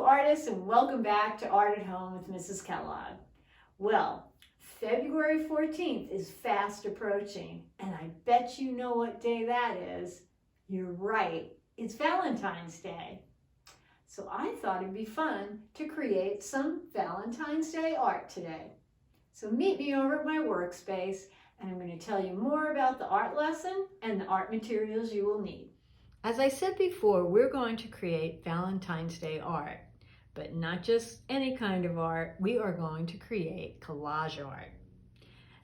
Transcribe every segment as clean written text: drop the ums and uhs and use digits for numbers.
artists, and welcome back to Art at Home with Mrs. Kellogg. Well, February 14th is fast approaching, and I bet you know what day that is. You're right, it's Valentine's Day. So I thought it'd be fun to create some Valentine's Day art today. So meet me over at my workspace, and I'm going to tell you more about the art lesson and the art materials you will need. As I said before, we're going to create Valentine's Day art, but not just any kind of art. We are going to create collage art.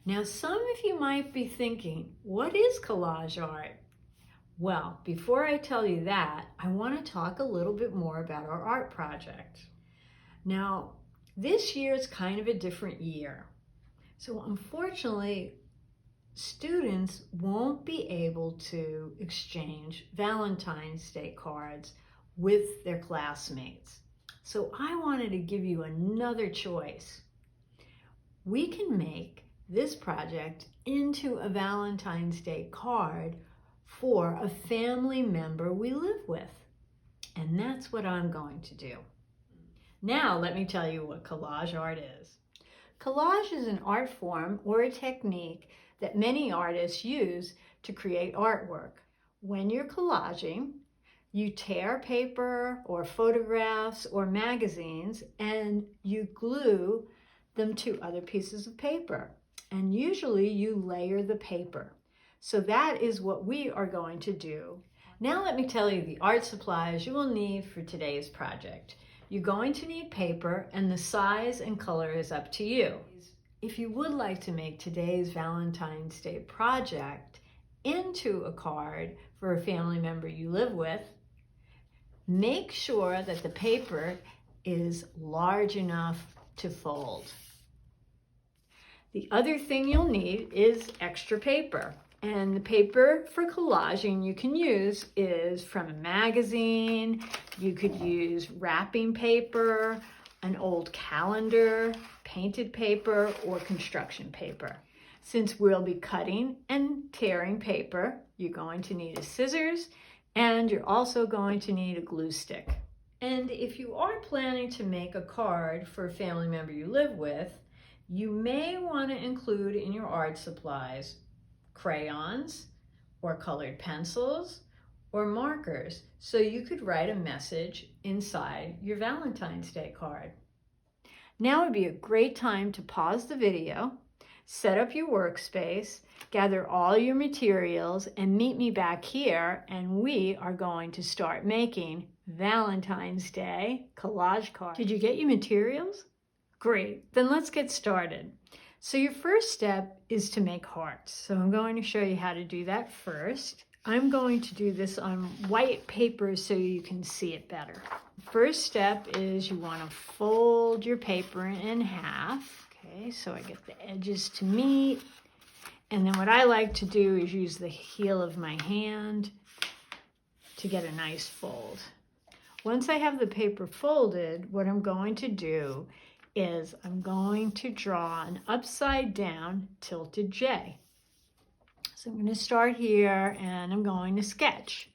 Now, some of you might be thinking, what is collage art? Well, before I tell you that, I want to talk a little bit more about our art project. Now, this year is kind of a different year. So unfortunately, students won't be able to exchange Valentine's Day cards with their classmates. So I wanted to give you another choice. We can make this project into a Valentine's Day card for a family member we live with. And that's what I'm going to do. Now let me tell you what collage art is. Collage is an art form or a technique that many artists use to create artwork. When you're collaging, you tear paper or photographs or magazines and you glue them to other pieces of paper. And usually you layer the paper. So that is what we are going to do. Now let me tell you the art supplies you will need for today's project. You're going to need paper, and the size and color is up to you. If you would like to make today's Valentine's Day project into a card for a family member you live with, make sure that the paper is large enough to fold. The other thing you'll need is extra paper. And the paper for collaging you can use is from a magazine. You could use wrapping paper, an old calendar, painted paper, or construction paper. Since we'll be cutting and tearing paper, you're going to need a scissors, and you're also going to need a glue stick. And if you are planning to make a card for a family member you live with, you may want to include in your art supplies crayons or colored pencils or markers, so you could write a message inside your Valentine's Day card. Now would be a great time to pause the video, set up your workspace, gather all your materials, and meet me back here, and we are going to start making Valentine's Day collage cards. Did you get your materials? Great, then let's get started. So your first step is to make hearts. So I'm going to show you how to do that first. I'm going to do this on white paper so you can see it better. First step is you want to fold your paper in half. Okay, so I get the edges to meet. And then what I like to do is use the heel of my hand to get a nice fold. Once I have the paper folded, what I'm going to do is I'm going to draw an upside down tilted J. So I'm going to start here and I'm going to sketch.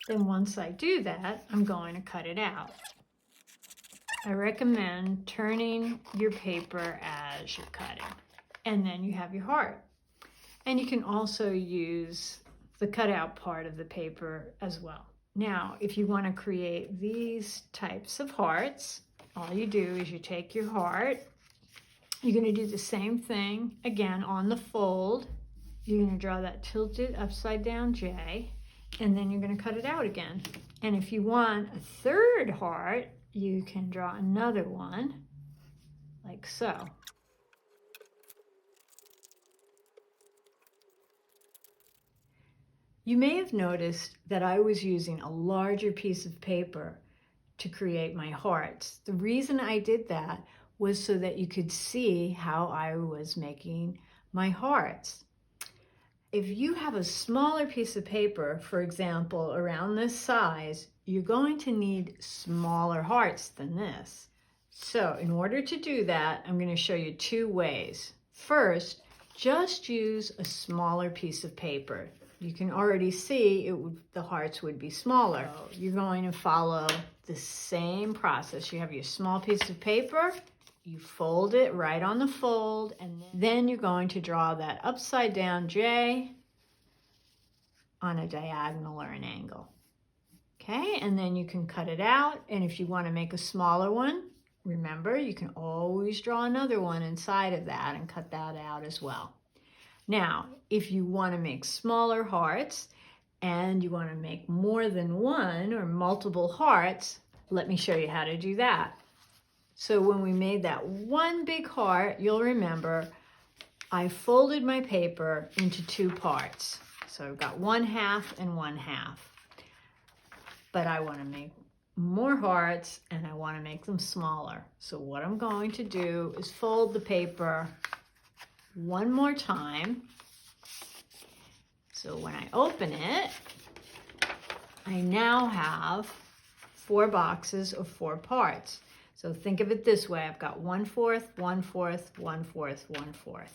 Then once I do that, I'm going to cut it out. I recommend turning your paper as you're cutting. And then you have your heart. And you can also use the cutout part of the paper as well. Now, if you want to create these types of hearts, all you do is you take your heart. You're going to do the same thing again on the fold. You're going to draw that tilted upside down J, and then you're going to cut it out again. And if you want a third heart, you can draw another one like so. You may have noticed that I was using a larger piece of paper to create my hearts. The reason I did that was so that you could see how I was making my hearts. If you have a smaller piece of paper, for example, around this size, you're going to need smaller hearts than this. So in order to do that, I'm going to show you two ways. First, just use a smaller piece of paper. you can already see the hearts would be smaller. So you're going to follow the same process. You have your small piece of paper, you fold it right on the fold, and then you're going to draw that upside down J on a diagonal or an angle. Okay, and then you can cut it out, and if you want to make a smaller one, remember, you can always draw another one inside of that and cut that out as well. Now, if you want to make smaller hearts and you want to make more than one or multiple hearts, let me show you how to do that. So when we made that one big heart, you'll remember I folded my paper into two parts. So I've got 1/2 and 1/2. But I want to make more hearts and I want to make them smaller. So what I'm going to do is fold the paper one more time. So when I open it, I now have 4 boxes of 4 parts. So think of it this way. I've got 1/4, 1/4, 1/4, 1/4.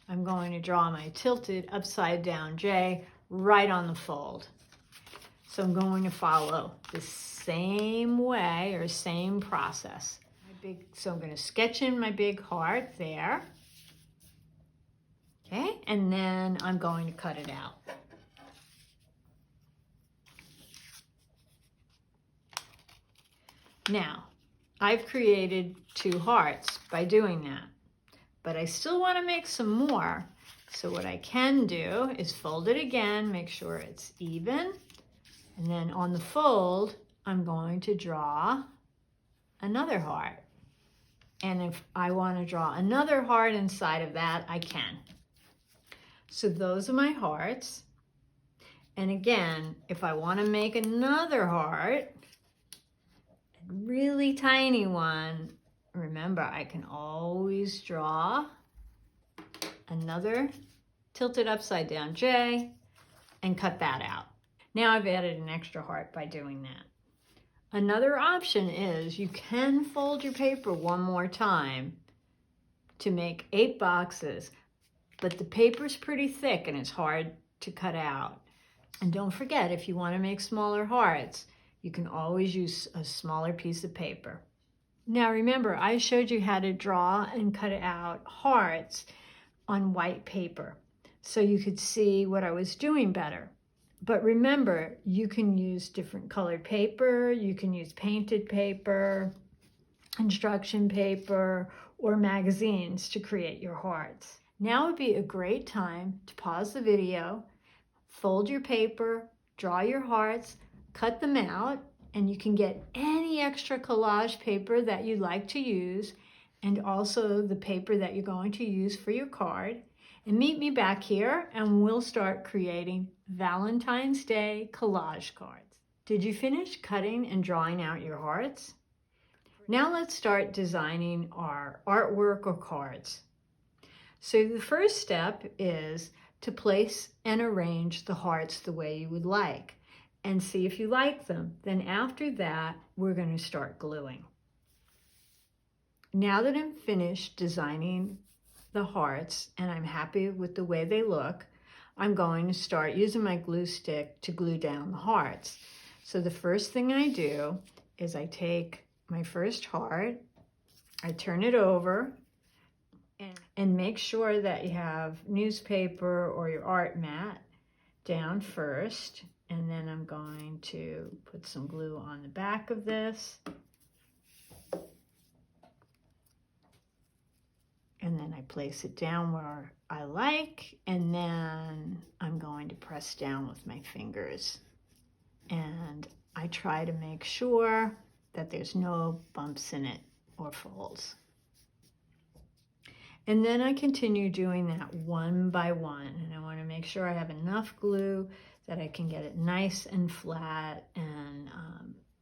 I'm going to draw my tilted upside down J right on the fold. So I'm going to follow the same way or same process. So I'm going to sketch in my big heart there. Okay, and then I'm going to cut it out. Now, I've created 2 hearts by doing that, but I still want to make some more. So what I can do is fold it again, make sure it's even, and then on the fold, I'm going to draw another heart. And if I want to draw another heart inside of that, I can. So those are my hearts. And again, if I want to make another heart, a really tiny one, remember I can always draw another tilted upside down J and cut that out. Now I've added an extra heart by doing that. Another option is you can fold your paper one more time to make 8 boxes, but the paper's pretty thick and it's hard to cut out. And don't forget, if you want to make smaller hearts, you can always use a smaller piece of paper. Now remember, I showed you how to draw and cut out hearts on white paper so you could see what I was doing better. But remember, you can use different colored paper, you can use painted paper, instruction paper, or magazines to create your hearts. Now would be a great time to pause the video, fold your paper, draw your hearts, cut them out, and you can get any extra collage paper that you'd like to use, and also the paper that you're going to use for your card. And meet me back here and we'll start creating Valentine's Day collage cards. Did you finish cutting and drawing out your hearts? Now let's start designing our artwork or cards. So the first step is to place and arrange the hearts the way you would like and see if you like them. Then after that, we're going to start gluing. Now that I'm finished designing the hearts and I'm happy with the way they look, I'm going to start using my glue stick to glue down the hearts. So the first thing I do is I take my first heart, I turn it over, and make sure that you have newspaper or your art mat down first, and then I'm going to put some glue on the back of this. And then I place it down where I like, and then I'm going to press down with my fingers. And I try to make sure that there's no bumps in it or folds. And then I continue doing that one by one. And I want to make sure I have enough glue that I can get it nice and flat and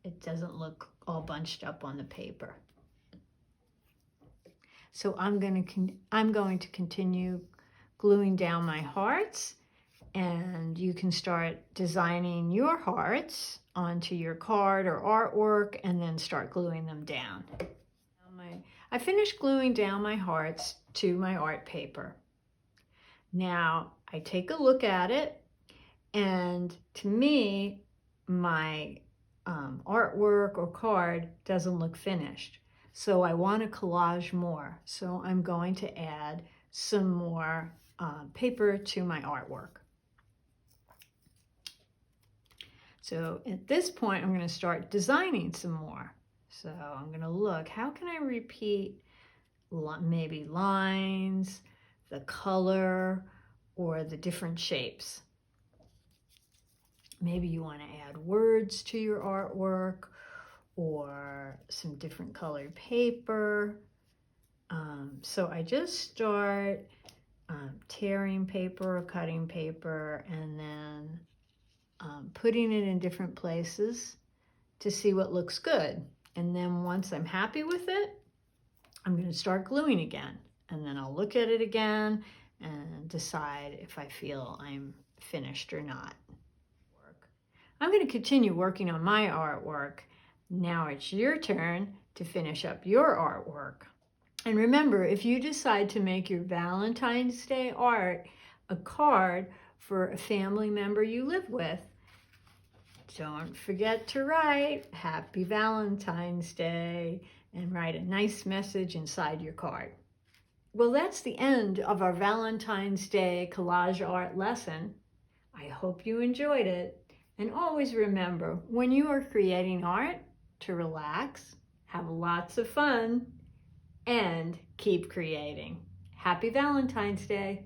it doesn't look all bunched up on the paper. So I'm going to continue gluing down my hearts, and you can start designing your hearts onto your card or artwork and then start gluing them down. I finished gluing down my hearts to my art paper. Now I take a look at it And to me, my artwork or card doesn't look finished. So I want to collage more. So I'm going to add some more paper to my artwork. So at this point, I'm going to start designing some more. So I'm going to look, how can I repeat maybe lines, the color, or the different shapes. Maybe you want to add words to your artwork or some different colored paper. So I just start tearing paper or cutting paper and then putting it in different places to see what looks good. And then once I'm happy with it, I'm going to start gluing again. And then I'll look at it again and decide if I feel I'm finished or not. I'm going to continue working on my artwork. Now it's your turn to finish up your artwork. And remember, if you decide to make your Valentine's Day art a card for a family member you live with, don't forget to write Happy Valentine's Day and write a nice message inside your card. Well, that's the end of our Valentine's Day collage art lesson. I hope you enjoyed it. And always remember, when you are creating art, to relax, have lots of fun, and keep creating. Happy Valentine's Day!